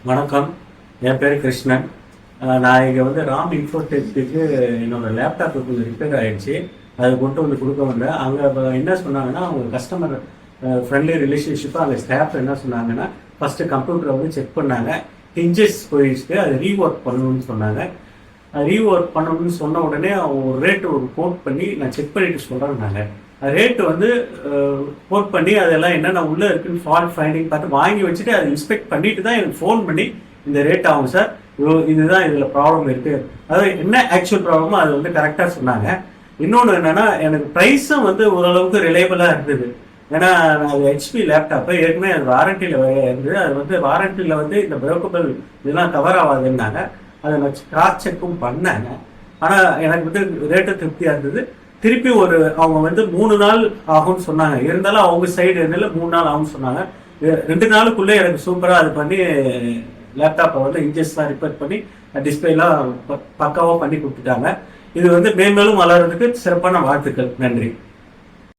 வணக்கம். என் பேர் கிருஷ்ணன். நான் இங்கே வந்து ராம் இன்ஃபோடெக்கு என்னோட லேப்டாப் கொஞ்சம் ரிப்பேர் ஆகிடுச்சு. அதை கொண்டு வந்து கொடுக்க வந்தேன். அங்கே என்ன சொன்னாங்கன்னா, அவங்க கஸ்டமர் ஃப்ரெண்ட்லி ரிலேஷன்ஷிப்பாக அந்த ஸ்டாஃப் என்ன சொன்னாங்கன்னா, ஃபஸ்ட்டு கம்ப்யூட்டரை வந்து செக் பண்ணாங்க. ஹிஞ்சஸ் போயிடுச்சு, அதை ரீஒர்க் பண்ணணும்னு சொன்னாங்க. ரீஒர்க் பண்ணணும்னு சொன்ன உடனே அவங்க ஒரு ரேட்டு ஒரு கோட் பண்ணி நான் செக் பண்ணிட்டு சொல்கிறேன்னாங்க. ரேட்டு வந்து கோட் பண்ணி அதெல்லாம் என்னென்ன உள்ளே இருக்குன்னு ஃபால்ட் ஃபைண்டிங் பார்த்து வாங்கி வச்சுட்டு அதை இன்ஸ்பெக்ட் பண்ணிட்டு தான் எனக்கு ஃபோன் பண்ணி இந்த ரேட் ஆகும் சார், இதுதான் இதில் ப்ராப்ளம் இருக்குது, அதாவது என்ன ஆக்சுவல் ப்ராப்ளமோ அது வந்து கரெக்டாக சொன்னாங்க. இன்னொன்று என்னென்னா, எனக்கு ப்ரைஸும் வந்து ஓரளவுக்கு ரிலையபிளாக இருந்தது. ஏன்னா அது ஹெச்பி லேப்டாப்பு ஏற்கனவே அது வாரண்டியில் இருந்தது. அது வந்து வாரண்டியில் வந்து இந்த பிரேக்கபிள் இதெல்லாம் கவர் ஆகாதுன்னாங்க. அதை நான் கிராஸ் செக்கும் பண்ணேங்க. ஆனால் எனக்கு வந்து ரேட்டு திருப்தியாக இருந்தது. திருப்பி அவங்க வந்து 3 நாள் ஆகும்னு சொன்னாங்க. இருந்தாலும் அவங்க சைடு இருந்தால 3 நாள் ஆகும்னு சொன்னாங்க. 2 நாளுக்குள்ளே எனக்கு சூப்பராக அது பண்ணி லேப்டாப்பை வந்து இன்ஜெஸ்லாம் ரிப்பேர் பண்ணி டிஸ்பிளேலாம் பக்காவாக பண்ணி கொடுத்துட்டாங்க. இது வந்து மேன்மேலும் வளர்றதுக்கு சிறப்பான வாழ்த்துக்கள். நன்றி.